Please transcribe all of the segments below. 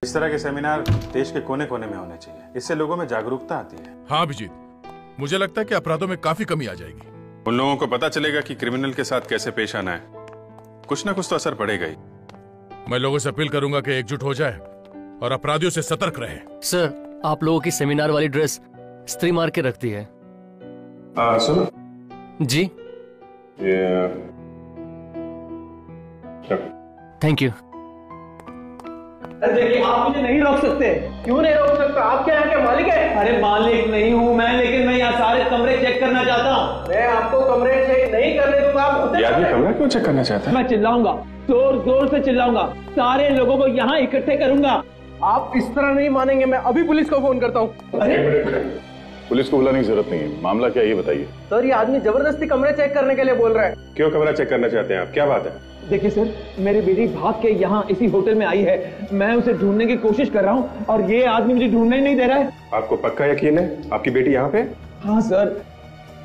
इस तरह के सेमिनार देश के कोने कोने में होने चाहिए, इससे लोगों में जागरूकता आती है। हाँ अभिजीत, मुझे लगता है कि अपराधों में काफी कमी आ जाएगी। उन लोगों को पता चलेगा कि क्रिमिनल के साथ कैसे पेश आना है, कुछ ना कुछ तो असर पड़ेगा ही। मैं लोगों से अपील करूंगा कि एकजुट हो जाए और अपराधियों से सतर्क रहे। सर, आप लोगों की सेमिनार वाली ड्रेस स्त्री मार के रखती है। सुनो जी, थैंक यू। देखिए, आप मुझे नहीं रोक सकते। क्यों नहीं रोक सकता? आप क्या यहाँ के मालिक हैं? अरे मालिक नहीं हूँ मैं, लेकिन मैं यहाँ सारे कमरे चेक करना चाहता हूँ। मैं आपको कमरे चेक नहीं करने दूंगा। आप कमरा क्यों चेक करना चाहता है? मैं चिल्लाऊंगा, जोर जोर से चिल्लाऊंगा, सारे लोगों को यहाँ इकट्ठे करूंगा। आप इस तरह नहीं मानेंगे। मैं अभी पुलिस को फोन करता हूँ। पुलिस को बुलाने की जरूरत नहीं है। मामला क्या है ये बताइए। सर, ये आदमी जबरदस्ती कमरे चेक करने के लिए बोल रहा है। क्यों कमरा चेक करना चाहते हैं आप? क्या बात है? देखिए सर, मेरी बेटी भाग के यहाँ इसी होटल में आई है। मैं उसे ढूंढने की कोशिश कर रहा हूँ और ये आदमी मुझे ढूंढने ही नहीं दे रहा है। आपको पक्का यकीन है आपकी बेटी यहाँ पे? हाँ सर।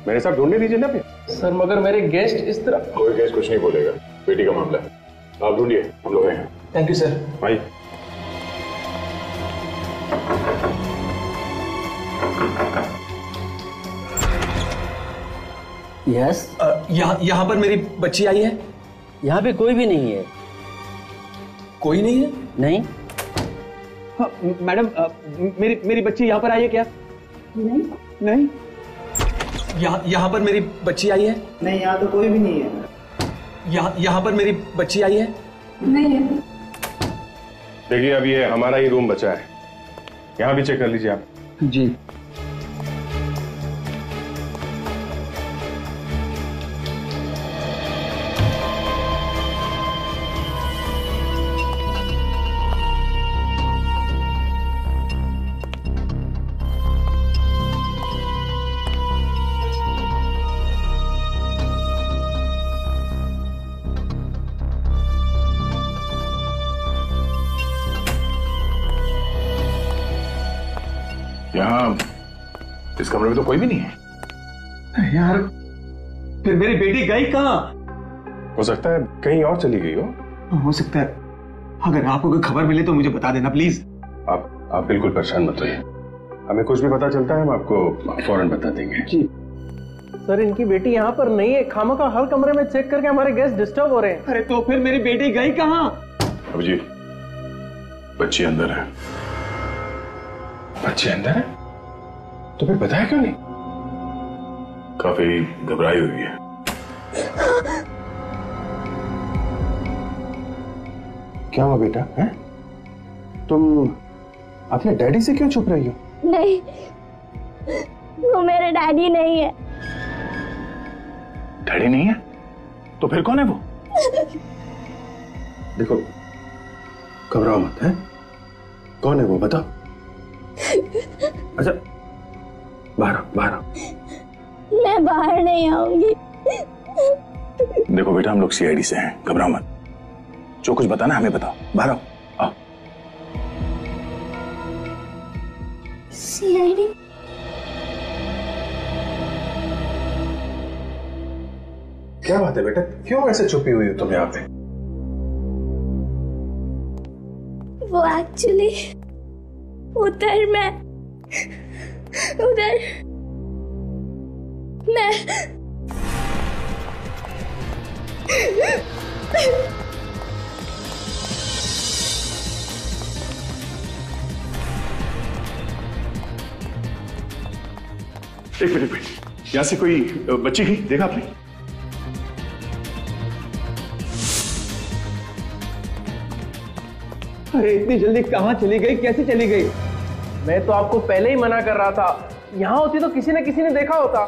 मेरे साथ ढूंढने दीजिए ना। सर मगर मेरे गेस्ट इस तरह। कोई गेस्ट कुछ नहीं बोलेगा, बेटी का मामला है। आप ढूंढिए, हम लोग हैं। Thank you sir. भाई यस, यहाँ पर मेरी बच्ची आई है। यहाँ पे कोई भी नहीं है। कोई नहीं है? नहीं। हाँ, मैडम, मेरी बच्ची यहाँ पर आई है क्या? नहीं नहीं। यहाँ पर मेरी बच्ची आई है? नहीं, यहाँ तो कोई भी नहीं है। यहाँ पर मेरी बच्ची आई है? नहीं है। देखिए, अब ये हमारा ही रूम बचा है, यहाँ भी चेक कर लीजिए आप। जी। यहाँ इस कमरे में तो कोई भी नहीं है। यार, फिर मेरी बेटी गई कहाँ? हो सकता है कहीं और चली गई हो। हो सकता है। अगर आपको कोई खबर मिले तो मुझे बता देना प्लीज। आप बिल्कुल परेशान मत होइए, हमें कुछ भी पता चलता है हम आपको फौरन बता देंगे। जी सर, इनकी बेटी यहाँ पर नहीं है। खामखा हर कमरे में चेक करके हमारे गेस्ट डिस्टर्ब हो रहे हैं। अरे तो फिर मेरी बेटी गई कहाँ? अब जी, बच्ची अंदर है। बच्चे अंदर है? तो फिर बताया क्यों नहीं? काफी घबराई हुई है। क्या हुआ बेटा? है तुम अपने डैडी से क्यों छुप रही हो? नहीं, वो मेरे डैडी नहीं है। डैडी नहीं है? तो फिर कौन है वो? देखो, घबराओ मत। है कौन है वो बताओ। अच्छा, बाहर आओ। मैं बाहर नहीं आऊंगी। देखो बेटा, हम लोग सीआईडी से हैं, घबराओ मत। जो कुछ बताना हमें बताओ, बाहर आओ। आओ। सीआईडी? क्या बात है बेटा, क्यों ऐसे छुपी हुई हो तुम यहाँ पे? वो एक्चुअली उधर मैं एक मिनट, यहाँ से कोई बच्ची गई, देखा आपने? अरे इतनी जल्दी कहाँ चली गई, कैसे चली गई? मैं तो आपको पहले ही मना कर रहा था। यहाँ होती तो किसी ने देखा होता।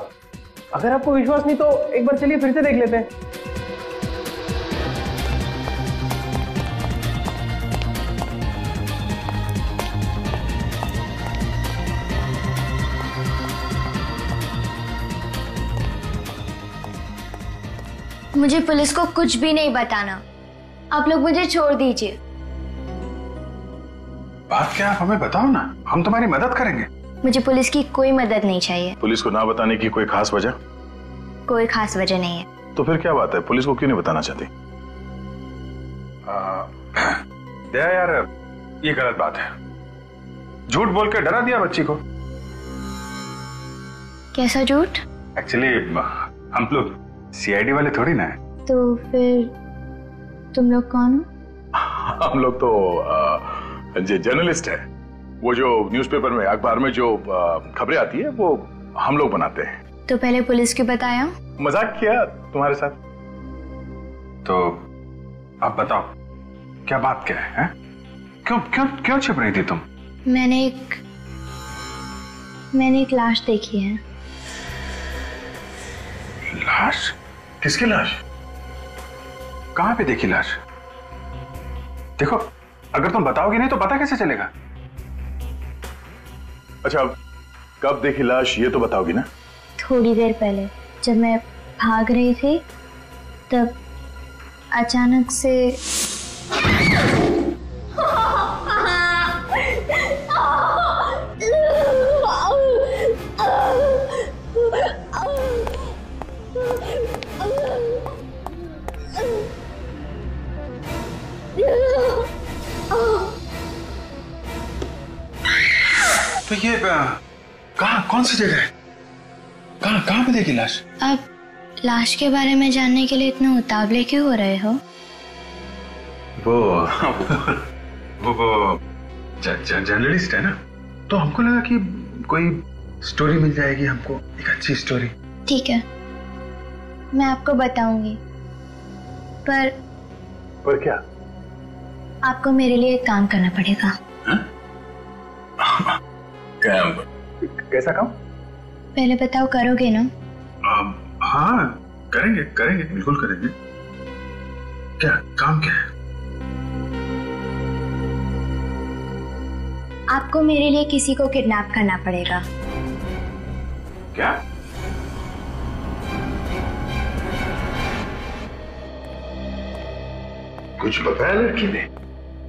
अगर आपको विश्वास नहीं तो एक बार चलिए फिर से देख लेते हैं। मुझे पुलिस को कुछ भी नहीं बताना। आप लोग मुझे छोड़ दीजिए। बात क्या, आप हमें बताओ ना, हम तुम्हारी मदद करेंगे। मुझे पुलिस की कोई मदद नहीं चाहिए। पुलिस को ना बताने की कोई खास वजह? कोई खास वजह नहीं है। तो फिर क्या बात है, पुलिस को क्यों नहीं बताना चाहती? दया यार, ये गलत बात है। झूठ बोल के डरा दिया बच्ची को। कैसा झूठ? एक्चुअली हम लोग सीआईडी वाले थोड़ी ना है। तो फिर तुम लोग कौन हो? हम लोग तो जर्नलिस्ट है। वो जो न्यूज़पेपर में, अखबार में जो खबरें आती है वो हम लोग बनाते हैं। तो पहले पुलिस क्यों बताया? मजाक किया तुम्हारे साथ। तो आप बताओ, क्या बात क्या है? क्यों क्यों क्यों छिप रही थी तुम? मैंने एक लाश देखी है। लाश? किसकी लाश? कहां पे देखी लाश? देखो, अगर तुम बताओगे नहीं तो पता कैसे चलेगा? अच्छा, कब देखी लाश ये तो बताओगी ना? थोड़ी देर पहले जब मैं भाग रही थी तब अचानक से तो ये कहाँ, कौन सी जगह है? कहाँ पे देखी लाश? अब लाश के बारे में जानने के लिए इतने उतावले क्यों हो रहे हो? वो जर्नलिस्ट है ना, तो हमको लगा कि कोई स्टोरी मिल जाएगी हमको, एक अच्छी स्टोरी। ठीक है, मैं आपको बताऊंगी, पर क्या? आपको मेरे लिए एक काम करना पड़ेगा। कैसा काम? पहले बताओ, करोगे ना? हाँ, करेंगे, बिल्कुल करेंगे। क्या काम क्या है? आपको मेरे लिए किसी को किडनैप करना पड़ेगा। क्या? कुछ बताया लड़की ने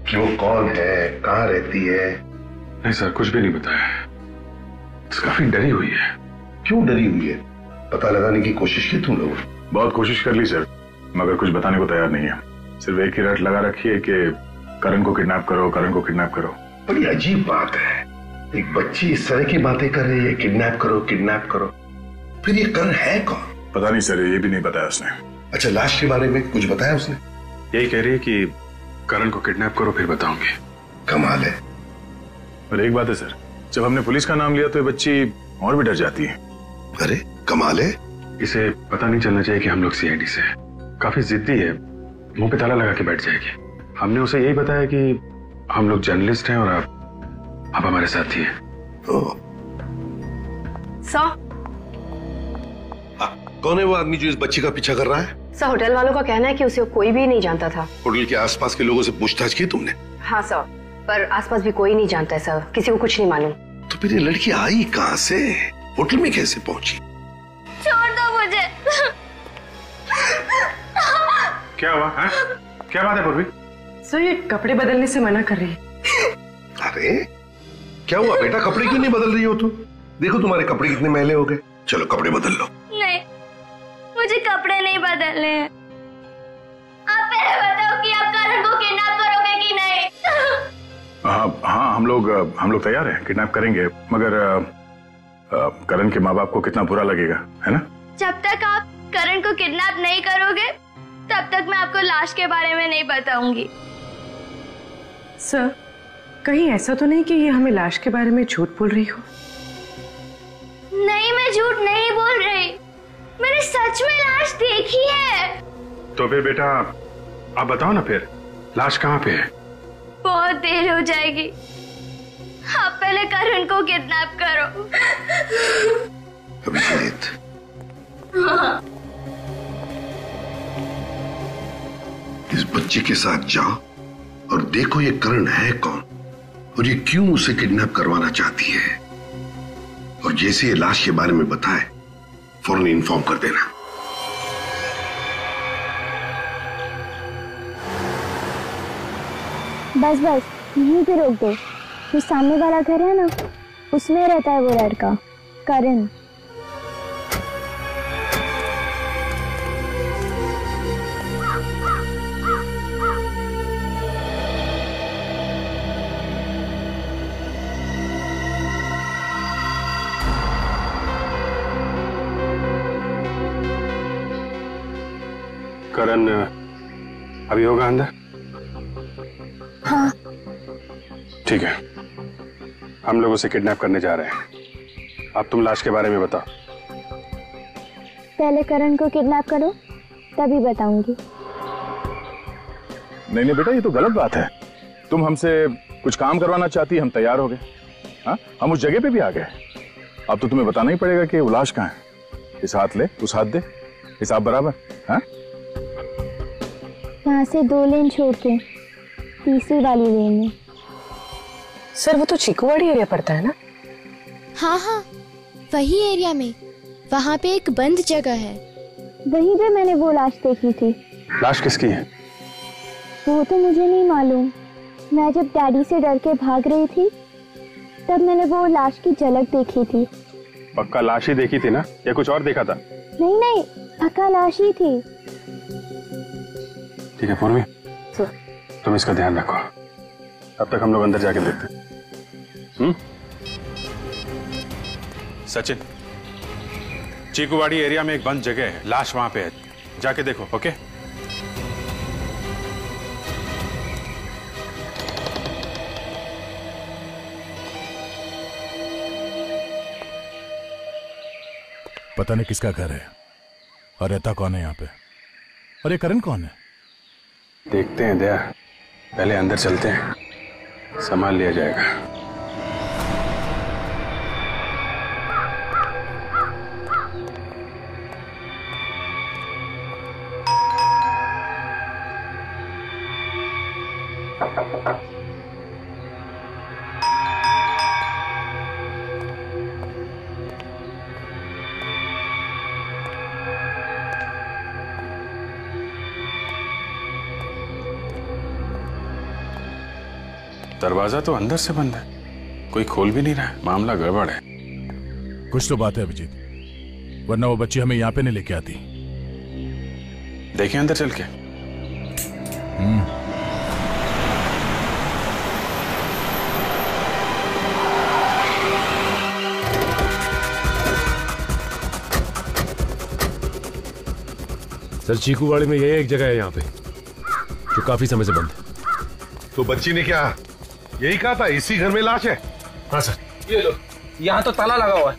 कि वो कौन है, कहाँ रहती है? नहीं सर, कुछ भी नहीं बताया। काफी डरी हुई है। क्यों डरी हुई है? पता लगाने की कोशिश की तुम लोग? बहुत कोशिश कर ली सर, मगर कुछ बताने को तैयार नहीं है। सिर्फ एक ही रट लगा रखी है कि करण को किडनैप करो, करण को किडनैप करो। बड़ी अजीब बात है, एक बच्ची इस तरह की बातें कर रही है, किडनैप करो किडनैप करो। फिर ये करण है कौन? पता नहीं सर, ये भी नहीं बताया उसने। अच्छा, लाश के बारे में कुछ बताया उसने? यही कह रही है कि करण को किडनैप करो फिर बताऊंगी। कमाल है। और एक बात है सर, जब हमने पुलिस का नाम लिया तो ये बच्ची और भी डर जाती है। अरे कमाल है। इसे पता नहीं चलना चाहिए कि हम लोग सीआईडी से हैं। काफी जिद्दी है, मुंह पे ताला लगा के बैठ जाएगी। हमने उसे यही बताया कि हम लोग जर्नलिस्ट हैं और आप हमारे साथी हैं। सर, कौन है वो आदमी जो इस बच्ची का पीछा कर रहा है? सर, होटल वालों का कहना है कि उसे कोई भी नहीं जानता था। होटल के आसपास के लोगों से पूछताछ की तुमने? हाँ सर, पर आसपास भी कोई नहीं जानता है सर, किसी को कुछ नहीं मालूम। तो फिर ये लड़की आई कहाँ से, होटल में कैसे पहुंची? छोड़ दो मुझे। क्या हुआ है? क्या बात है पूर्वी? सर, ये कपड़े बदलने से मना कर रही है। अरे क्या हुआ बेटा, कपड़े क्यों नहीं बदल रही हो तुम? देखो तुम्हारे कपड़े कितने मैले हो गए। चलो कपड़े बदल लो। नहीं, मुझे कपड़े नहीं बदलने हैं। आप पहले बताओ कि आप करण को किडनैप करोगे कि नहीं? हाँ, हम लोग तैयार हैं, किडनैप करेंगे, मगर करण के माँ बाप को कितना बुरा लगेगा, है ना? जब तक आप करण को किडनैप नहीं करोगे तब तक मैं आपको लाश के बारे में नहीं बताऊंगी। सर, कहीं ऐसा तो नहीं कि ये हमें लाश के बारे में झूठ बोल रही हो? नहीं, मैं झूठ नहीं बोल रही, मैंने सच में लाश देखी है। तो फिर बेटा आप बताओ ना, फिर लाश कहाँ पे है? बहुत देर हो जाएगी, आप पहले करण को किडनैप करो। अभिजीत, इस बच्ची के साथ जाओ और देखो ये करण है कौन और ये क्यों उसे किडनैप करवाना चाहती है, और जैसे ये लाश के बारे में बताए फौरन इन्फॉर्म कर देना। बस बस यहीं पे रोक दो, जो सामने वाला घर है ना, उसमें रहता है वो लड़का करण। करण अभी होगा अंदर? हाँ। ठीक है, हम लोग उसे किडनैप करने जा रहे हैं। अब तुम लाश के बारे में बताओ। पहले करण को किडनैप करो, तभी बताऊंगी। नहीं बेटा, ये तो गलत बात है। तुम हमसे कुछ काम करवाना चाहती, हम तैयार हो गए। हाँ, हम उस जगह पे भी आ गए। अब तो तुम्हें बताना ही पड़ेगा कि वो लाश कहाँ है। इस हाथ ले, उस हाथ दे, हिसाब बराबर। हाँ, यहाँ से 2 लेन छोड़ के तीसरी वाली लेन में। सर वो तो चीकूवाड़ी एरिया पड़ता है ना? हाँ हाँ, वही एरिया में। वहाँ पे एक बंद जगह है। वहीं पे मैंने वो लाश देखी थी। लाश किसकी है? वो तो मुझे नहीं मालूम। मैं जब डैडी से डर के भाग रही थी तब मैंने वो लाश की झलक देखी थी। पक्का लाश ही देखी थी ना, या कुछ और देखा था? नहीं नहीं, पक्का लाश ही थी। ठीक है पूर्वी, तुम इसका ध्यान रखो। अब तक हम लोग अंदर जाके देखते हैं। सचिन, चीकूवाड़ी एरिया में एक बंद जगह है, लाश वहां पे है, जाके देखो। ओके? पता नहीं किसका घर है और रहता कौन है यहाँ पे, और ये करण कौन है? देखते हैं दया, पहले अंदर चलते हैं, संभाल लिया जाएगा। दरवाजा तो अंदर से बंद है, कोई खोल भी नहीं रहा है। मामला गड़बड़ है। कुछ तो बात है अभिजीत, वरना वो बच्ची हमें यहाँ पे नहीं लेके आती। देखें अंदर चल के। सर चीकूवाड़ी में यही एक जगह है यहाँ पे जो काफी समय से बंद है। तो बच्ची ने क्या यही कहा था, इसी घर में लाश है? हाँ सर। ये लो, यहाँ तो ताला लगा हुआ है।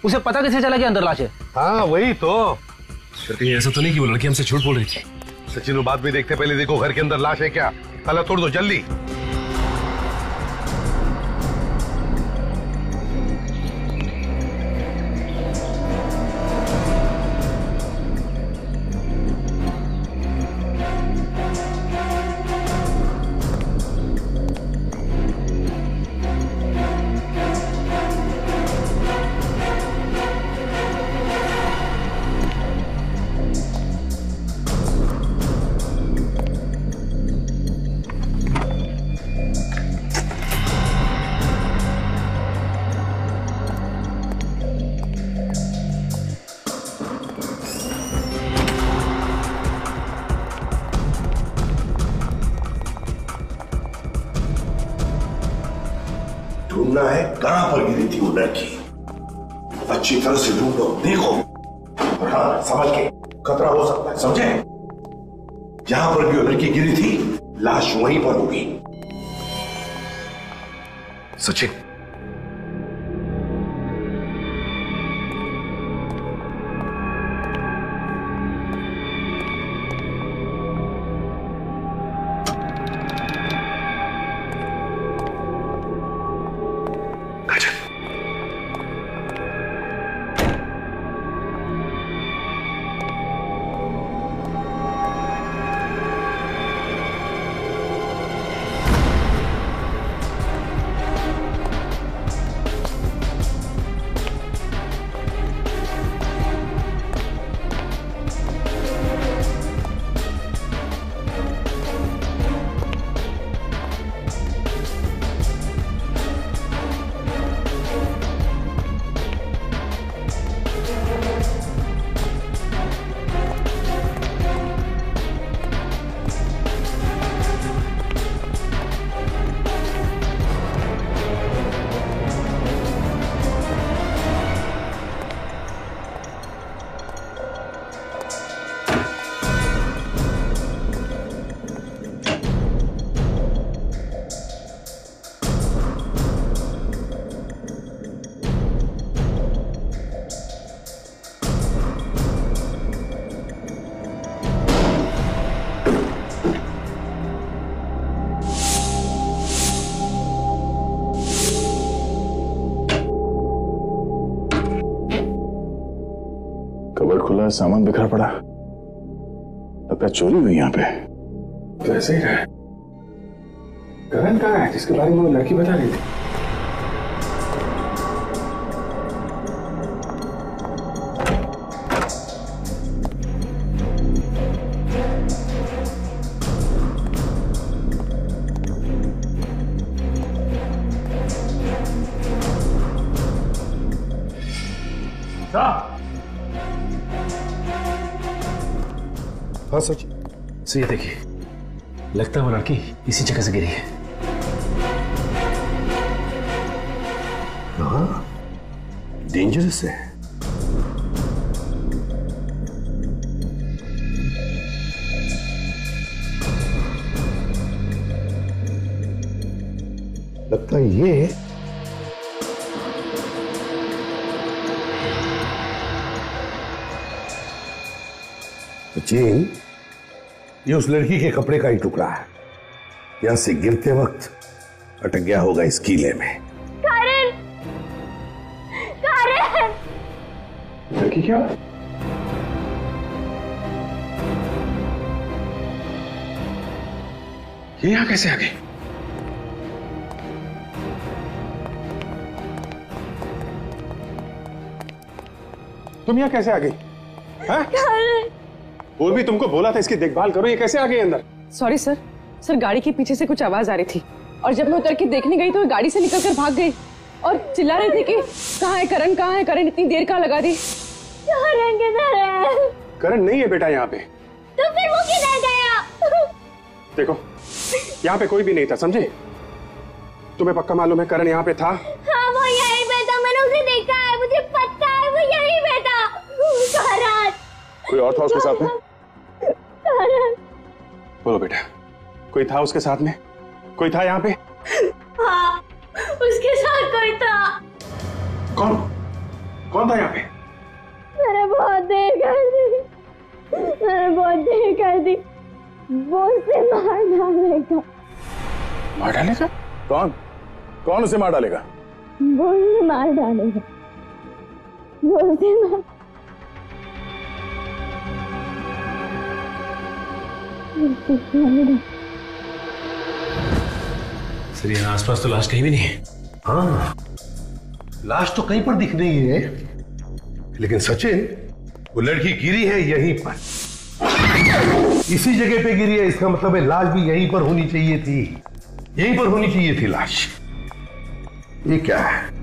उसे पता कैसे चला कि अंदर लाश है? हाँ वही तो। सर कहीं ऐसा तो नहीं कि वो लड़की हमसे झूठ बोल रही थी? सचिन, बाद में देखते, पहले देखो घर के अंदर लाश है क्या। ताला तोड़ दो जल्दी। ढूंढना है कहां पर गिरी थी वो लड़की, अच्छी तरह से ढूंढो, देखो। और हाँ, संभल के, खतरा हो सकता है, समझे? जहां पर भी वो लड़की गिरी थी, लाश वहीं पर होगी। सचिन, सारा सामान बिखरा पड़ा, लगता है चोरी हुई यहाँ पे। तो ऐसे ही रहा। करण कहाँ है जिसके बारे में वो लड़की बता रही थी? हाँ सच। ये देखिए, लगता है वो लड़की इसी जगह से गिरी है। हाँ, डेंजरस है। लगता है ये सचिन, ये उस लड़की के कपड़े का ही टुकड़ा है। यहां से गिरते वक्त अटक गया होगा इस कीले में। करण! करण! लड़की क्या? ये यहां कैसे आ गई? तुम यहां कैसे आ गई? वो भी तुमको बोला था इसकी देखभाल करो, ये कैसे आ गई अंदर? सॉरी सर, गाड़ी के पीछे से कुछ आवाज आ रही थी और जब मैं उतर के देखने गई तो वो गाड़ी से निकलकर भाग गई और चिल्ला रही थी कि कहाँ है करण, कहाँ है करण। इतनी देर कहाँ लगा दी? करण किधर है? करण नहीं है बेटा यहाँ पे। तो फिर वो किधर गया? देखो, यहाँ पे कोई भी नहीं था, समझे? तुम्हें पक्का मालूम है करण यहाँ पे था? हाँ, वो यहीं पे था, मैंने उसे देखा है, मुझे पता है वो यहीं पे था। करण! कोई और था उसके साथ में? करण! बोलो बेटा, कोई था उसके साथ में? कोई था यहाँ पे? हाँ, उसके साथ कोई था। कौन? कौन था यहाँ पे? मैंने बहुत देर कर दी, वो उसे मार डालेगा। मार डालेगा? कौन? कौन उसे मार डालेगा? वो उसे मार डालेगा। वो उसे मार... सर, यहाँ आसपास तो लाश कहीं भी नहीं है। हाँ, लाश तो कहीं पर दिख नहीं है, लेकिन सचिन, वो लड़की गिरी है यहीं पर, इसी जगह पे गिरी है। इसका मतलब है लाश भी यहीं पर होनी चाहिए थी, यहीं पर होनी चाहिए थी लाश। ये क्या है?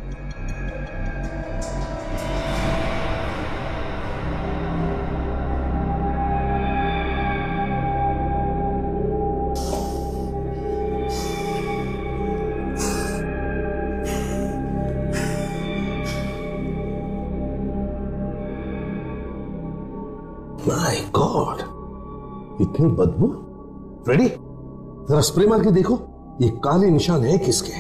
माय गॉड, इतनी बदबू। रेडी, जरा स्प्रे मार के देखो, ये काले निशान है किसके?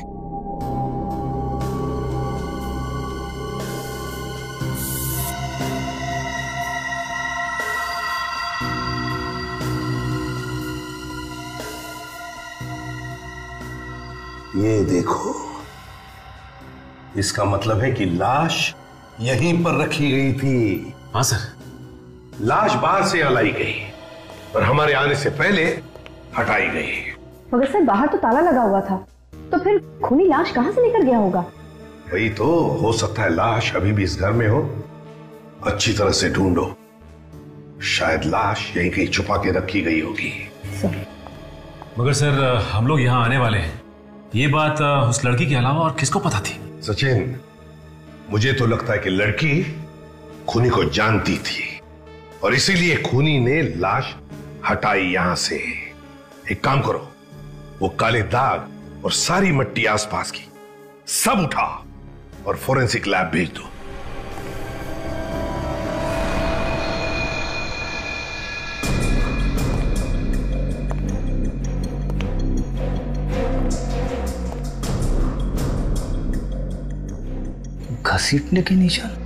ये देखो, इसका मतलब है कि लाश यहीं पर रखी गई थी। हाँ सर, लाश बाहर से लाई गई और हमारे आने से पहले हटाई गई। मगर सर, बाहर तो ताला लगा हुआ था, तो फिर खूनी लाश कहां से निकल गया होगा? वही तो, हो सकता है लाश अभी भी इस घर में हो। अच्छी तरह से ढूंढो, शायद लाश यहीं कहीं छुपा के रखी गई होगी। मगर सर, हम लोग यहाँ आने वाले हैं, ये बात उस लड़की के अलावा और किसको पता थी? सचिन, मुझे तो लगता है कि लड़की खूनी को जानती थी और इसीलिए खूनी ने लाश हटाई यहां से। एक काम करो, वो काले दाग और सारी मट्टी आसपास की सब उठा और फोरेंसिक लैब भेज दो। घसीटने के निशान?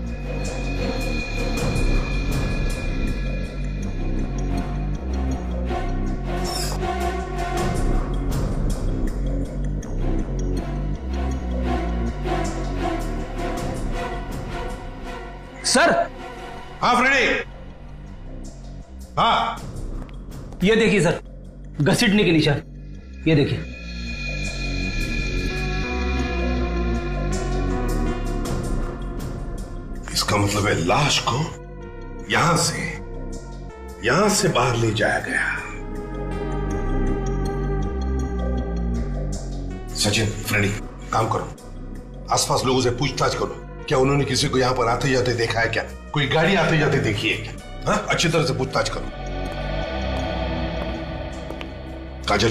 सर। हाँ फ्रेडी, हाँ, ये देखिए सर, घसीटने के निशान, ये देखिए। इसका मतलब है लाश को यहां से बाहर ले जाया गया। सचिन, फ्रेंडी, काम करो, आसपास लोगों से पूछताछ करो, क्या उन्होंने किसी को यहां पर आते जाते देखा है क्या? कोई गाड़ी आते जाते देखी है क्या? हाँ, अच्छी तरह से पूछताछ करो। काजल,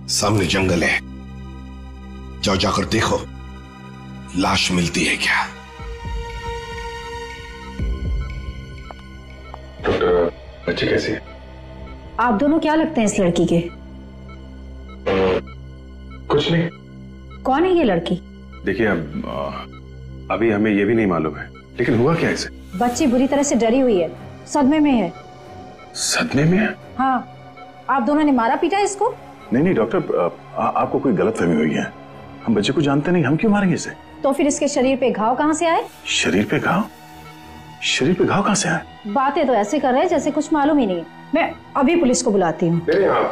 सामने जंगल है, जाओ जाकर देखो लाश मिलती है क्या। डॉक्टर, बच्ची कैसी है? आप दोनों क्या लगते हैं इस लड़की के? कुछ नहीं। कौन है ये लड़की? देखिए, अभी हमें ये भी नहीं मालूम है, लेकिन हुआ क्या इसे? बच्ची बुरी तरह से डरी हुई है, सदमे में है। सदमे में है? हाँ, आप दोनों ने मारा पीटा इसको? नहीं डॉक्टर, आपको कोई गलतफहमी हुई है। हम बच्चे को जानते नहीं, हम क्यों मारेंगे इसे? तो फिर इसके शरीर पे घाव कहाँ से आए? शरीर पे घाव? शरीर पे घाव कहाँ से आए? बातें तो ऐसे कर रहे हैं जैसे कुछ मालूम ही नहीं। मैं अभी पुलिस को बुलाती हूँ। नहीं, आप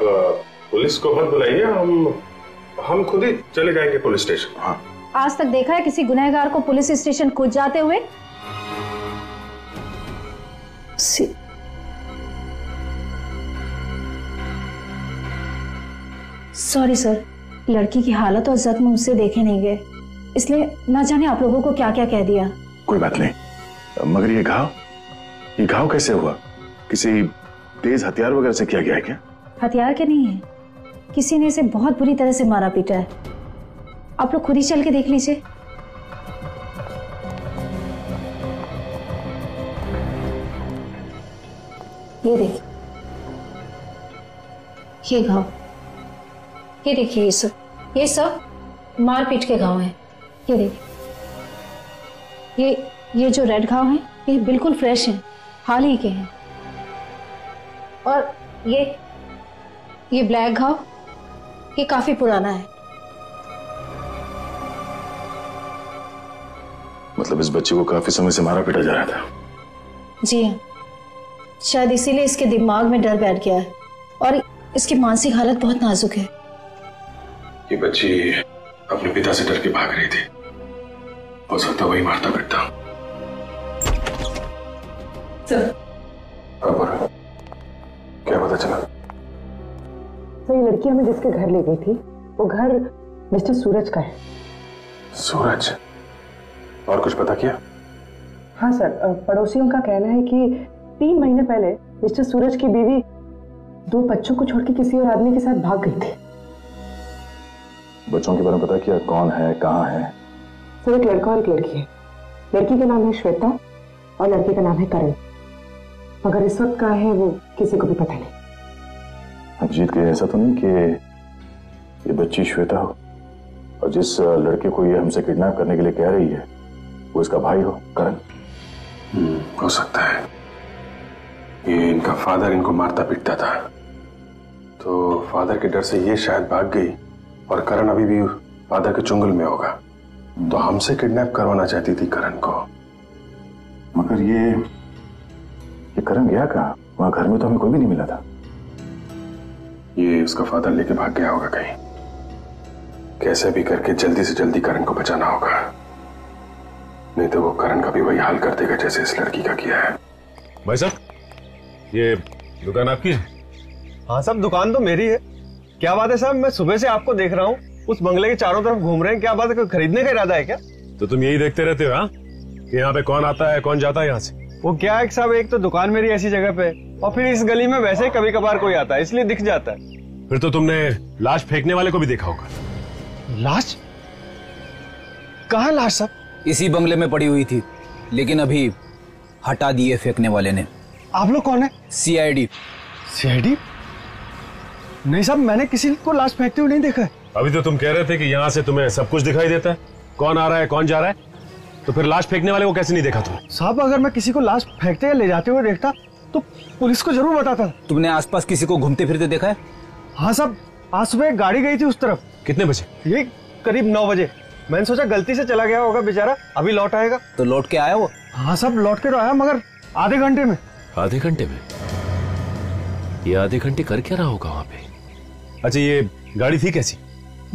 पुलिस को मत बुलाइए, हम खुद ही चले जाएंगे पुलिस स्टेशन। हाँ। आज तक देखा है किसी गुनहगार को पुलिस स्टेशन खुद जाते हुए? सॉरी सर, लड़की की हालत और जख्म मुझसे देखे नहीं गए, इसलिए ना जाने आप लोगों को क्या क्या कह दिया। कोई बात नहीं, मगर ये घाव कैसे हुआ? किसी तेज हथियार वगैरह से किया गया है क्या? हथियार के नहीं है, किसी ने इसे बहुत बुरी तरह से मारा पीटा है। आप लोग खुद ही चल के देख लीजिए। ये देखिए, ये घाव, ये देखिए, ये सब मारपीट के घाव हैं। ये देखिए, ये जो रेड घाव हैं, ये बिल्कुल फ्रेश हैं, हाल ही के हैं। और ये ब्लैक घाव, ये काफी पुराना है। मतलब इस बच्चे को काफी समय से मारा पीटा जा रहा था? जी हाँ, शायद इसीलिए इसके दिमाग में डर बैठ गया है और इसकी मानसिक हालत बहुत नाजुक है। ये बच्ची अपने पिता से डर के भाग रही थी, हो सकता वही मारता पीटता। क्या पता चला? तो ये लड़की हमें जिसके घर ले गई थी, वो घर मिस्टर सूरज का है। सूरज? और कुछ पता किया? हाँ सर, पड़ोसियों का कहना है कि 3 महीने पहले मिस्टर सूरज की बीवी 2 बच्चों को छोड़ के किसी और आदमी के साथ भाग गई थी। बच्चों के बारे में पता किया? कौन है, कहाँ है? सर, एक लड़का और एक लड़की है। लड़की का नाम है श्वेता और लड़के का नाम है करण, मगर इस वक्त कहाँ है वो किसी को भी पता नहीं। अभिजीत, के ऐसा तो नहीं कि ये बच्ची श्वेता हो और जिस लड़के को ये हमसे किडनैप करने के लिए कह रही है वो इसका भाई हो, करण? हो सकता है। ये इनका फादर इनको मारता पीटता था, तो फादर के डर से ये शायद भाग गई और करण अभी भी फादर के चुंगल में होगा, तो हमसे किडनैप करवाना चाहती थी करण को। मगर ये करण गया कहाँ? वहां घर में तो हमें कोई भी नहीं मिला था। ये उसका फादर लेके भाग गया होगा कहीं। कैसे भी करके जल्दी से जल्दी करण को बचाना होगा, नहीं तो वो करण का भी वही हाल कर देगा जैसे इस लड़की का किया है। भाई साहब, ये दुकान आपकी है? हाँ साहब, दुकान तो मेरी है। क्या बात है साहब, मैं सुबह से आपको देख रहा हूँ, उस बंगले के चारों तरफ घूम रहे हैं। क्या बात है, कोई खरीदने का इरादा है क्या? तो तुम यही देखते रहते हो हाँ, कि यहाँ पे कौन आता है कौन जाता है यहाँ से? वो क्या है साहब, एक तो दुकान मेरी ऐसी जगह पे और फिर इस गली में वैसे ही कभी कभार कोई आता है, इसलिए दिख जाता है। फिर तो तुमने लाश फेंकने वाले को भी देखा होगा। लाश? कहाँ लाश साहब? इसी बंगले में पड़ी हुई थी, लेकिन अभी हटा दिए फेंकने वाले ने। आप लोग कौन है? सीआईडी। सीआईडी? नहीं साहब, मैंने किसी को लाश फेंकते हुए नहीं देखा है। अभी तो तुम कह रहे थे कि यहाँ से तुम्हें सब कुछ दिखाई देता है, कौन आ रहा है कौन जा रहा है, तो फिर लाश फेंकने वाले को कैसे नहीं देखा तुम? साहब, अगर मैं किसी को लाश फेंकते या ले जाते हुए देखता तो पुलिस को जरूर बताता। तुमने आसपास किसी को घूमते फिरते देखा है? हाँ साहब, आज सुबह एक गाड़ी गई थी उस तरफ। कितने बजे? ये करीब 9 बजे। मैंने सोचा गलती से चला गया होगा बेचारा, अभी लौट आएगा। तो लौट के आया वो? हाँ साहब, लौट के तो आया, मगर आधे घंटे में। आधे घंटे में? ये आधे घंटे कर क्या रहा होगा वहां पे? अच्छा, ये गाड़ी थी कैसी?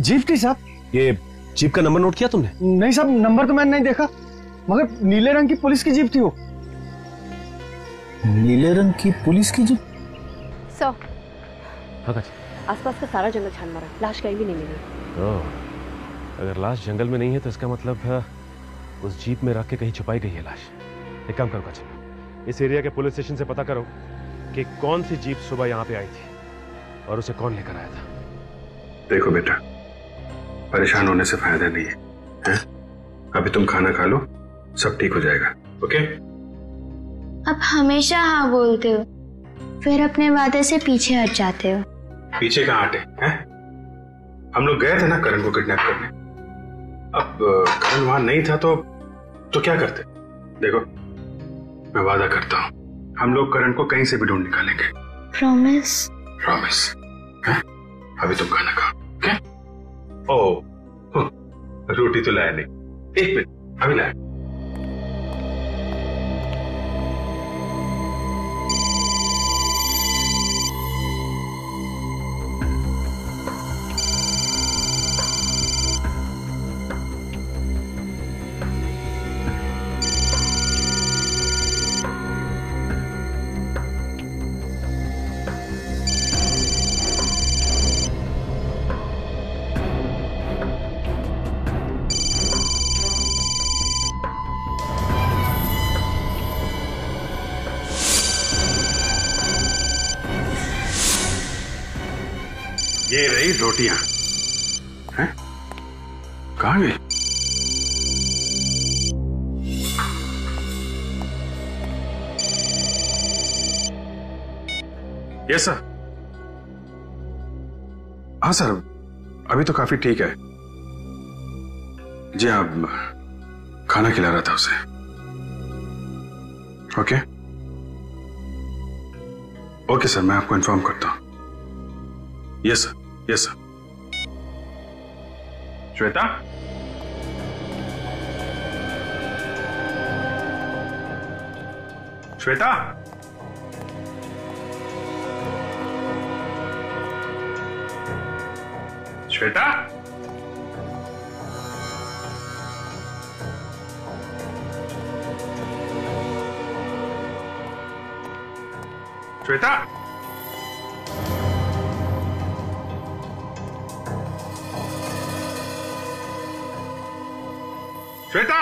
जीप थी साहब। ये जीप का नंबर नोट किया तुमने? नहीं साहब, नंबर तो मैंने नहीं देखा, मगर नीले रंग की पुलिस की जीप थी वो। नीले रंग की पुलिस की जीप? सर, हाँ, आसपास का सारा जंगल छान मारा, लाश कहीं भी नहीं मिली। अगर लाश जंगल में नहीं है तो इसका मतलब उस जीप में रख के कहीं छुपाई गई है लाश। एक काम करो काची, इस एरिया के पुलिस स्टेशन से पता करो कि कौन सी जीप सुबह यहाँ पे आई थी और उसे कौन लेकर आया था। देखो बेटा, परेशान होने से फायदा नहीं है, हैं? अभी तुम खाना खा लो, सब ठीक हो जाएगा। ओके? अब हमेशा हाँ बोलते हो, फिर अपने वादे से पीछे हट जाते हो। पीछे कहाँ हटे हैं? हम लोग गए थे ना करण को किडनैप करने। अब करण वहां नहीं था तो क्या करते? देखो, मैं वादा करता हूँ, हम लोग करण को कहीं से भी ढूंढ निकालेंगे। प्रॉमिस? प्रॉमिस। अभी तुम खाना खाओ। ओके? ओह, रोटी तो लाया नहीं। एक मिनट, अभी लाया। ये रही रोटियां। हैं? कहाँ गई? Yes sir. हाँ सर, अभी तो काफी ठीक है जी। आप खाना खिला रहा था उसे। ओके ओके सर, मैं आपको इन्फॉर्म करता हूं। Yes sir, yes sir. Shweta, Shweta, Shweta, Shweta, Shweta,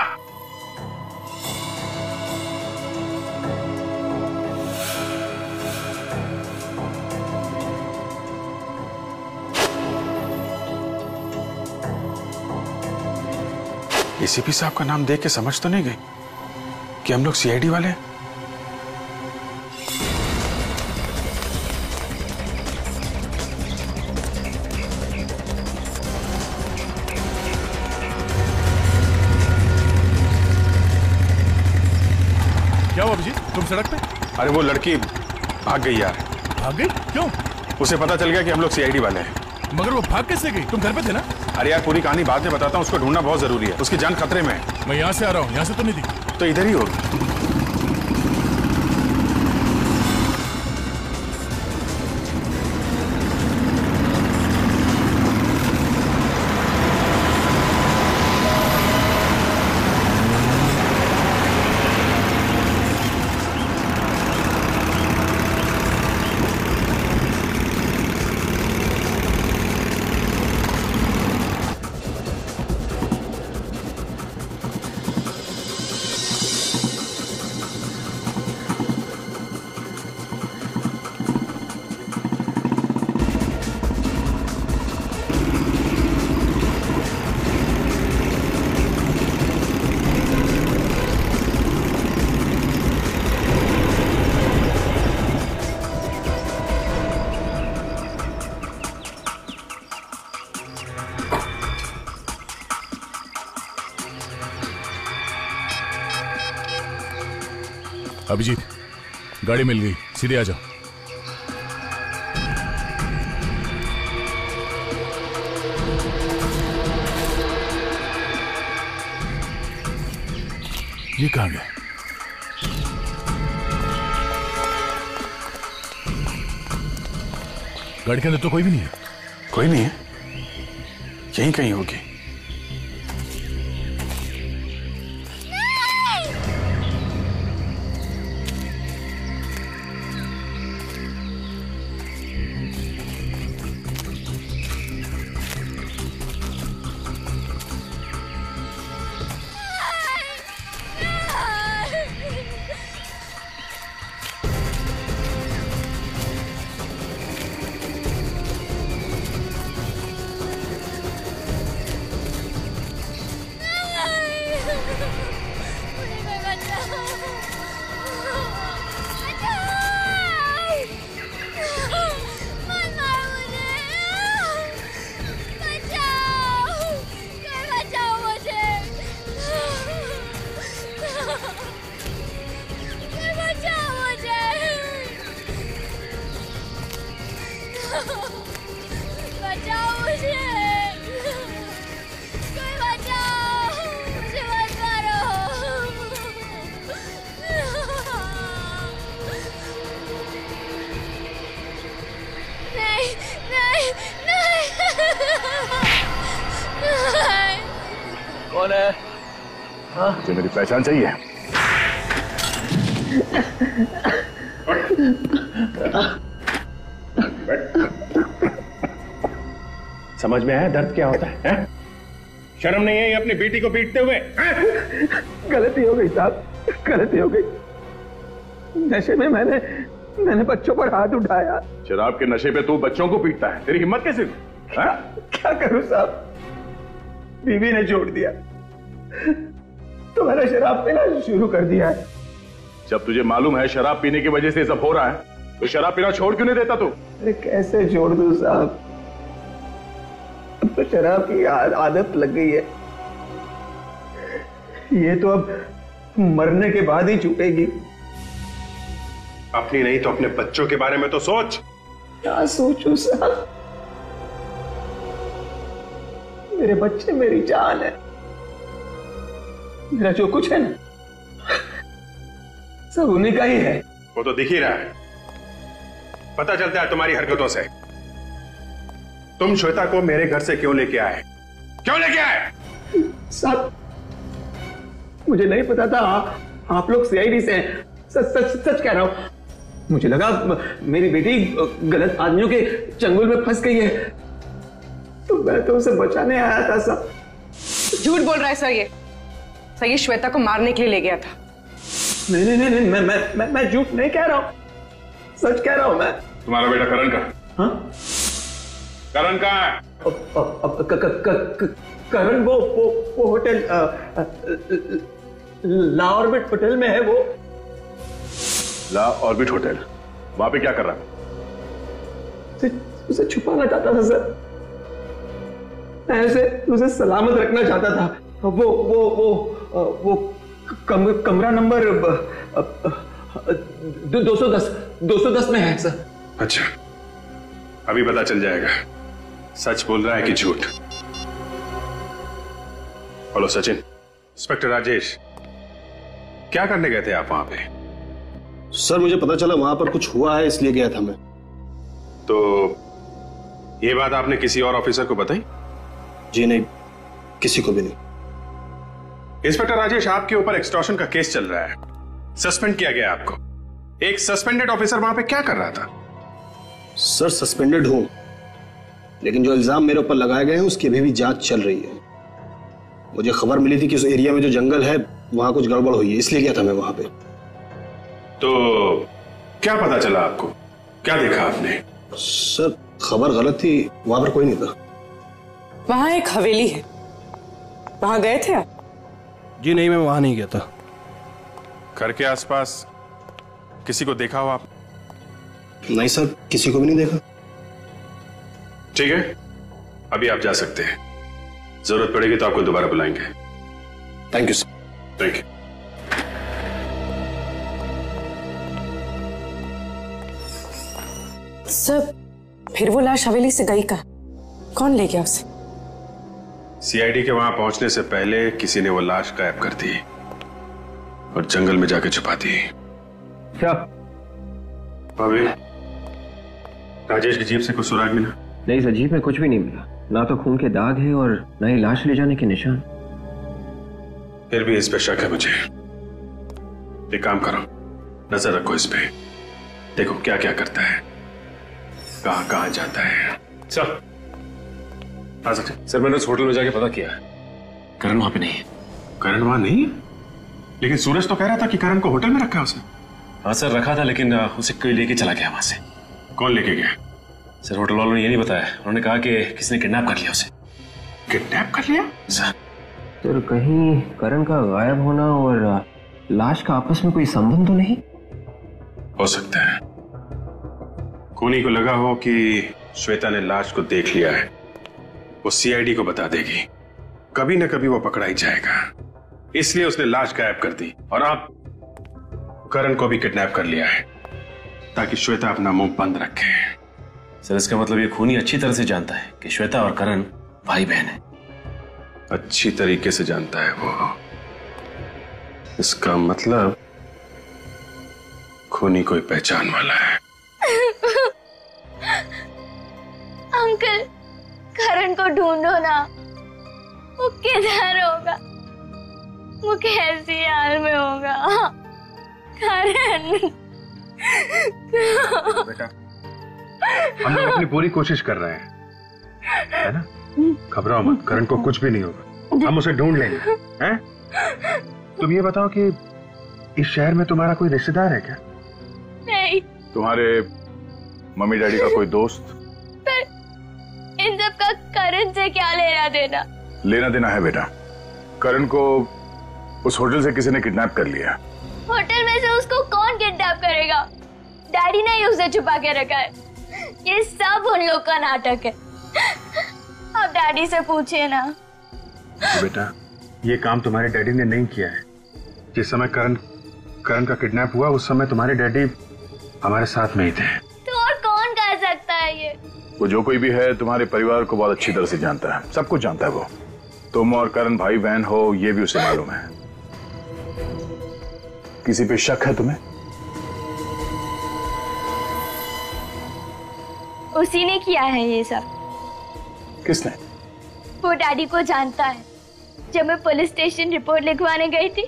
ACP साहब का नाम देख के समझ तो नहीं गई कि हम लोग सीआईडी वाले हैं? क्या हुआ अभिजीत, तुम सड़क पे? अरे वो लड़की भाग गई यार। भाग गई? क्यों? उसे पता चल गया कि हम लोग सीआईडी वाले हैं। मगर वो भाग कैसे गई? तुम घर पे थे ना? अरे यार, पूरी कहानी बाद में बताता हूँ, उसको ढूंढना बहुत जरूरी है, उसकी जान खतरे में है। मैं यहाँ से आ रहा हूँ, यहाँ से तो नहीं दिखी। तो इधर ही होगी। अभिजीत, गाड़ी मिल गई, सीधे आ जाओ। ये कहाँ गए? गाड़ी के अंदर तो कोई भी नहीं है। कोई नहीं है? यहीं कहीं होगी। कौन है? हाँ? मुझे मेरी पहचान चाहिए। समझ में आया दर्द क्या होता है? शर्म नहीं है ये अपनी बेटी को पीटते हुए? गलती हो गई साहब, गलती हो गई। नशे में मैंने बच्चों पर हाथ उठाया। शराब के नशे पे तू बच्चों को पीटता है? तेरी हिम्मत कैसे? क्या करूं साहब, बीवी ने छोड़ दिया तो मैंने शराब पीना शुरू कर दिया है। जब तुझे मालूम है शराब पीने की वजह से सब हो रहा है, तो शराब पीना छोड़ क्यों नहीं देता तू? अरे कैसे छोड़ दूं साहब, अब तो शराब की आदत लग गई है। ये तो अब मरने के बाद ही छूटेगी। अपनी नहीं तो अपने बच्चों के बारे में तो सोच। क्या सोचूं साहब, मेरे बच्चे मेरी जान है। मेरा जो कुछ है ना सब उन्हीं का ही है। वो तो दिख ही रहा है, पता चलता है तुम्हारी हरकतों से। तुम श्वेता को मेरे घर से क्यों लेके आए? क्यों लेके आए? साहब मुझे नहीं पता था आप लोग सीआईडी से हैं। सच कह रहा हूं, मुझे लगा मेरी बेटी गलत आदमियों के चंगुल में फंस गई है, तो मैं तो उसे बचाने आया था साहब। झूठ बोल रहा है सर, ये श्वेता को मारने के लिए ले गया था। नहीं, मैं झूठ नहीं कह रहा हूं, सच कह रहा हूं मैं। तुम्हारा बेटा करण का? हाँ? करण कहाँ है? करण वो होटल ला ऑर्बिट होटल में है। वो ला ऑर्बिट होटल, वहां पे क्या कर रहा है? उसे छुपाना चाहता था सर, मैं उसे सलामत रखना चाहता था। वो कमरा नंबर 210 में है सर। अच्छा, अभी पता चल जाएगा सच बोल रहा है कि झूठ। हेलो सचिन, इंस्पेक्टर राजेश, क्या करने गए थे आप वहां पे? सर मुझे पता चला वहां पर कुछ हुआ है, इसलिए गया था मैं। तो ये बात आपने किसी और ऑफिसर को बताई? जी नहीं, किसी को भी नहीं। इंस्पेक्टर राजेश, आपके ऊपर एक्सटॉर्शन का केस चल रहा है, सस्पेंड किया गया आपको। एक सस्पेंडेड ऑफिसर वहां पे क्या कर रहा था? सर सस्पेंडेड हूं, लेकिन जो इल्जाम मेरे ऊपर लगाए गए हैं उसकी अभी भी जांच चल रही है। मुझे खबर मिली थी कि उस एरिया में जो जंगल है वहां कुछ गड़बड़ हुई है, इसलिए गया था मैं वहां पे। तो क्या पता चला आपको? क्या देखा आपने? सर खबर गलत थी, वहां पर कोई नहीं था। वहां एक हवेली है, वहां गए थे आप? जी नहीं, मैं वहां नहीं गया था। घर के आसपास किसी को देखा हो आप? नहीं सर, किसी को भी नहीं देखा। ठीक है, अभी आप जा सकते हैं, जरूरत पड़ेगी तो आपको दोबारा बुलाएंगे। Thank you sir. Thank you. Sir फिर वो लाश हवेली से गई कहाँ? कौन ले गया उसे? सीआईडी के वहां पहुंचने से पहले किसी ने वो लाश गायब कर दी और जंगल में जाके छुपा दी। क्या भाभी, राजेश की जीप से कुछ सुराग मिला? नहीं सर, जीप में कुछ भी नहीं मिला, ना तो खून के दाग है और ना ही लाश ले जाने के निशान। फिर भी इस पे शक है मुझे। एक काम करो, नजर रखो इस पे, देखो क्या क्या करता है, कहां कहां जाता है। सर आ सकते? सर मैंने उस होटल में जाके पता किया, करण वहां पे नहीं है। करण वहां नहीं है? लेकिन सूरज तो कह रहा था कि करण को होटल में रखा है उसने। हाँ सर रखा था, लेकिन उसे कोई लेके चला गया वहां से। कौन लेके गया? सर होटल वालों ने ये नहीं बताया, उन्होंने कहा कि किसी ने किडनैप कर लिया उसे। किडनैप कर लिया? सर तो कहीं करण का गायब होना और लाश का आपस में कोई संबंध तो नहीं? हो सकता है खूनी को लगा हो कि श्वेता ने लाश को देख लिया है, वो सीआईडी को बता देगी, कभी ना कभी वो पकड़ा ही जाएगा, इसलिए उसने लाश गायब कर दी और अब करण को भी किडनैप कर लिया है ताकि श्वेता अपना मुंह बंद रखे। सर इसका मतलब ये खूनी अच्छी तरह से जानता है कि श्वेता और करण भाई बहन है। अच्छी तरीके से जानता है वो, इसका मतलब खूनी कोई पहचान वाला है। अंकल करण को ढूंढो ना, वो किधर होगा, वो कैसी हाल में होगा। करण बेटा हम लोग अपनी पूरी कोशिश कर रहे हैं, है ना? घबराओ मत, करण को कुछ भी नहीं होगा, हम उसे ढूंढ लेंगे, हैं? तुम ये बताओ कि इस शहर में तुम्हारा कोई रिश्तेदार है क्या? नहीं। तुम्हारे मम्मी डैडी का कोई दोस्त? पर इन सब का करण से क्या लेना देना? लेना देना है बेटा, करण को उस होटल से किसी ने किडनैप कर लिया। होटल में से उसको कौन किडनैप करेगा? डैडी ने ही उसे छुपा के रखा है, ये सब उन लोग का नाटक है। आप डैडी से पूछिए ना। तो बेटा ये काम तुम्हारे डैडी ने नहीं किया है, जिस समय करण का किडनैप हुआ उस समय तुम्हारे डैडी हमारे साथ में ही थे। तो और कौन कर सकता है ये? वो जो कोई भी है तुम्हारे परिवार को बहुत अच्छी तरह से जानता है, सब कुछ जानता है वो। तुम और करण भाई बहन हो ये भी उसे मालूम है। किसी पे शक है तुम्हें? उसी ने किया है ये सब। किसने? वो डैडी को जानता है, जब मैं पुलिस स्टेशन रिपोर्ट लिखवाने गई थी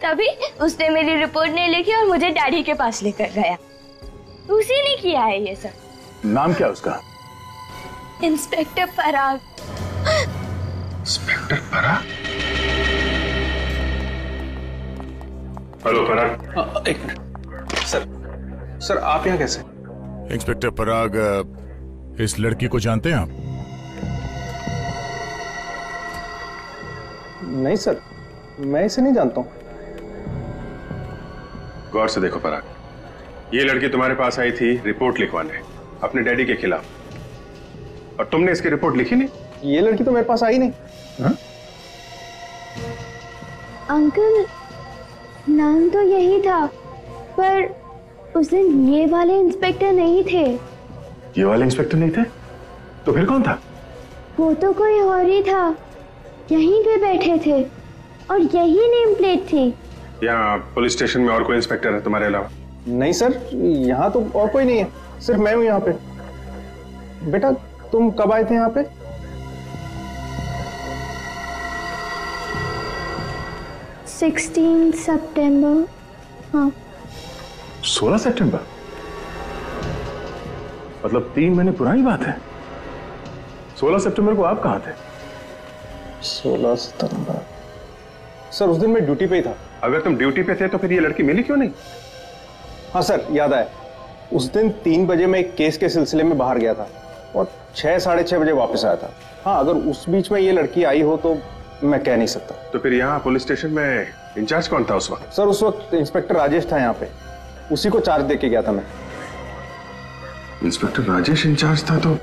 तभी उसने मेरी रिपोर्ट नहीं लिखी और मुझे डैडी के पास लेकर गया। उसी ने किया है ये सब। नाम क्या उसका? इंस्पेक्टर पराग। इंस्पेक्टर पराग? हेलो पराग। एक मिनट सर आप यहाँ कैसे? इंस्पेक्टर पराग इस लड़की को जानते हैं आप? नहीं सर, मैं इसे नहीं जानता हूँ। गौर से देखो पराग, ये लड़की तुम्हारे पास आई थी रिपोर्ट लिखवाने अपने डैडी के खिलाफ, और तुमने इसकी रिपोर्ट लिखी नहीं। ये लड़की तो मेरे पास आई नहीं। हा? अंकल नाम तो यही था, पर उस दिन ये वाले इंस्पेक्टर नहीं थे। ये वाले इंस्पेक्टर नहीं थे? तो फिर कौन था? वो तो कोई और ही था, यहीं पे बैठे थे और यही नेम प्लेट थी। यहाँ पुलिस स्टेशन में और कोई इंस्पेक्टर है तुम्हारे अलावा? नहीं सर, यहाँ तो और कोई नहीं है, सिर्फ मैं हूँ यहाँ पे। बेटा तुम कब आए थे यहाँ पे? सितंबर। हाँ 16 सितंबर? मतलब 3 महीने पुरानी बात है। 16 सितंबर को आप कहाँ थे? 16 सितंबर सर, उस दिन मैं ड्यूटी पे ही था। अगर तुम ड्यूटी पे थे तो फिर ये लड़की मिली क्यों नहीं? हाँ सर याद आया, उस दिन 3 बजे मैं एक केस के सिलसिले में बाहर गया था और 6 साढ़े 6 बजे वापस आया था। हाँ अगर उस बीच में ये लड़की आई हो तो मैं कह नहीं सकता। तो फिर यहाँ पुलिस स्टेशन में इंचार्ज कौन था उस वक्त? सर उस वक्त इंस्पेक्टर राजेश था यहाँ पे, उसी को चार्ज दे के गया था मैं। इंस्पेक्टर राजेश इंचार्ज था तो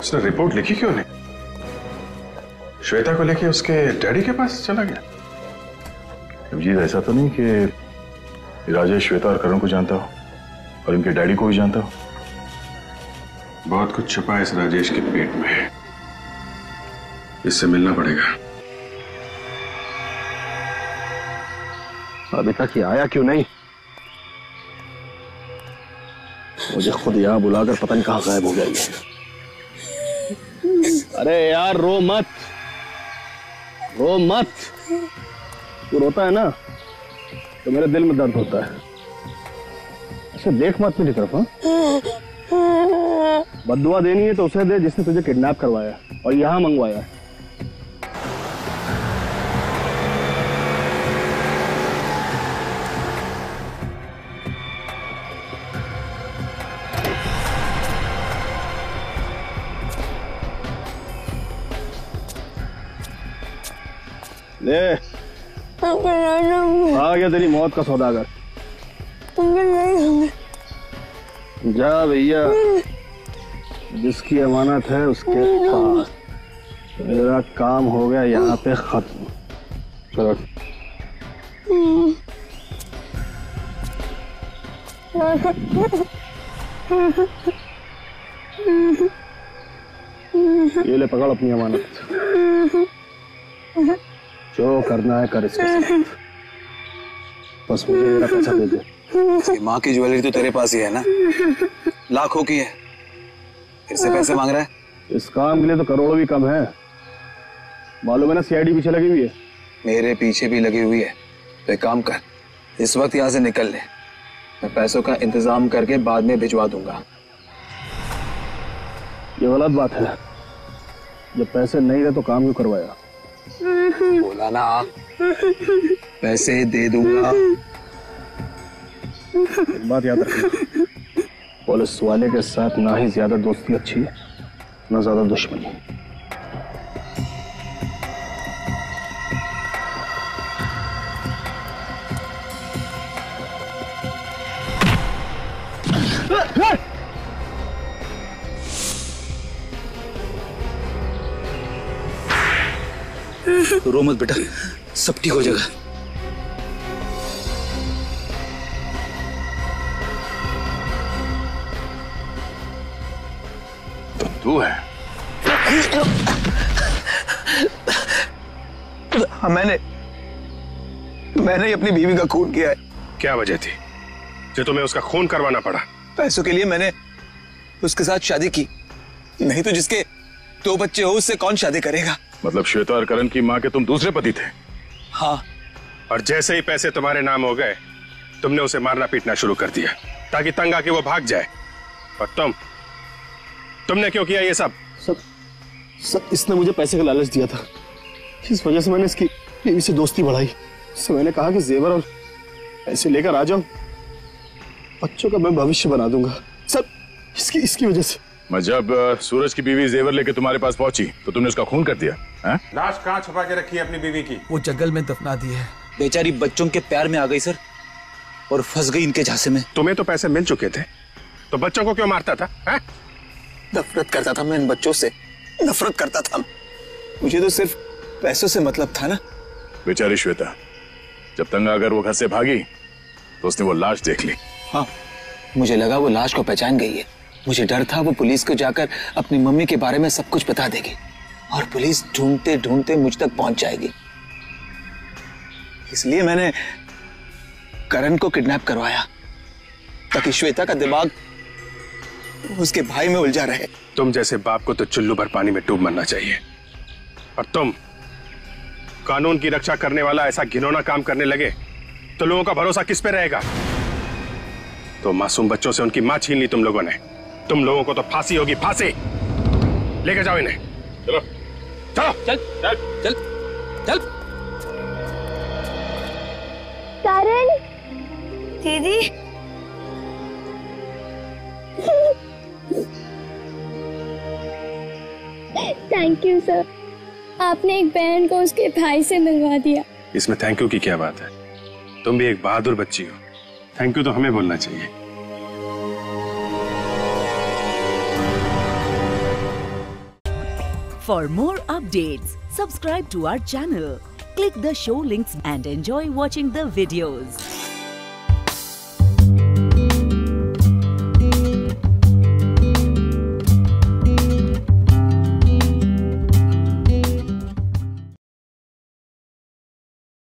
उसने रिपोर्ट लिखी क्यों नहीं? श्वेता को लेके उसके डैडी के पास चला गया? जी ऐसा तो नहीं कि राजेश श्वेता और करण को जानता हो और इनके डैडी को भी जानता हो? बहुत कुछ छुपा है इस राजेश के पेट में, इससे मिलना पड़ेगा। अभी तक ये आया क्यों नहीं? मुझे खुद यहाँ बुलाकर पता नहीं कहाँ गायब हो गया ये। अरे यार रो मत, रो मत। तू रोता है ना तो मेरे दिल में दर्द होता है। अच्छा देख मत मेरी तरफ। हाँ, बद्दुआ देनी है तो उसे दे जिसने तुझे किडनैप करवाया और यहाँ मंगवाया। ले आ गया तेरी मौत का सौदागर। जा भैया, जिसकी अमानत है उसके पास। मेरा काम हो गया यहाँ पे खत्म। चलो ये ले पकड़ अपनी अमानत। जो करना है कर इसके साथ। बस मुझे मेरा पैसा दे दे। माँ की ज्वेलरी तो तेरे पास ही है ना, लाखों की है, फिर से पैसे मांग रहा है? इस काम के लिए तो करोड़ों भी कम है। मालूम है ना सीआईडी पीछे लगी हुई है। मेरे पीछे भी लगी हुई है। तो एक काम कर, इस वक्त यहाँ से निकल ले, मैं पैसों का इंतजाम करके बाद में भिजवा दूंगा। ये गलत बात है। जब पैसे नहीं रहे तो काम क्यों करवाया? बोला ना पैसे दे दूंगा। एक बात याद रखना, पुलिस वाले के साथ ना ही ज्यादा दोस्ती अच्छी है ना ज्यादा दुश्मनी। रो मत बेटा, सब ठीक हो जाएगा। तो तू है? हाँ, मैंने अपनी बीवी का खून किया है। क्या वजह थी जो तुम्हें उसका खून करवाना पड़ा? पैसों के लिए मैंने उसके साथ शादी की, नहीं तो जिसके 2 बच्चे हो उससे कौन शादी करेगा? मतलब श्वेता और करण की माँ के तुम दूसरे पति थे? हाँ। और जैसे ही पैसे तुम्हारे नाम हो गए तुमने उसे मारना पीटना शुरू कर दिया ताकि तंग आके वो भाग जाए। और तुमने क्यों किया ये सब? सब इसने मुझे पैसे का लालच दिया था। इस वजह से मैंने इसकी बीवी से दोस्ती बढ़ाई। इससे मैंने कहा कि जेवर और पैसे लेकर आ जाओ, बच्चों का मैं भविष्य बना दूंगा। सब इसकी वजह से। मैं जब सूरज की बीवी जेवर लेके तुम्हारे पास पहुंची तो तुमने उसका खून कर दिया है? लाश कहाँ छुपा के रखी है अपनी बीवी की? वो जंगल में दफना दी है। बेचारी बच्चों के प्यार में आ गई सर, और फंस गई इनके झांसे में। तुम्हें तो पैसे मिल चुके थे तो बच्चों को क्यों मारता था? नफरत करता था मैं इन बच्चों से, नफरत करता था। मुझे तो सिर्फ पैसों से मतलब था ना। बेचारी श्वेता, जब तंगा अगर वो घर से भागी तो उसने वो लाश देख ली। हाँ, मुझे लगा वो लाश को पहचान गई है। मुझे डर था वो पुलिस को जाकर अपनी मम्मी के बारे में सब कुछ बता देगी और पुलिस ढूंढते ढूंढते मुझ तक पहुंच जाएगी। इसलिए मैंने करण को किडनैप करवाया ताकि श्वेता का दिमाग उसके भाई में उलझा रहे। तुम जैसे बाप को तो चुल्लू भर पानी में डूब मरना चाहिए, और तुम कानून की रक्षा करने वाला ऐसा घिनौना काम करने लगे तो लोगों का भरोसा किस पे रहेगा? तो मासूम बच्चों से उनकी मां छीन ली तुम लोगों ने। तुम लोगों को तो फांसी होगी, फांसी। लेके जाओ इन्हें। चलो चलो चल चल चल चल। करण दीदी, थैंक यू सर, आपने एक बहन को उसके भाई से मिलवा दिया। इसमें थैंक यू की क्या बात है? तुम भी एक बहादुर बच्ची हो, थैंक यू तो हमें बोलना चाहिए। For more updates, subscribe to our channel, click the show links and enjoy watching the videos.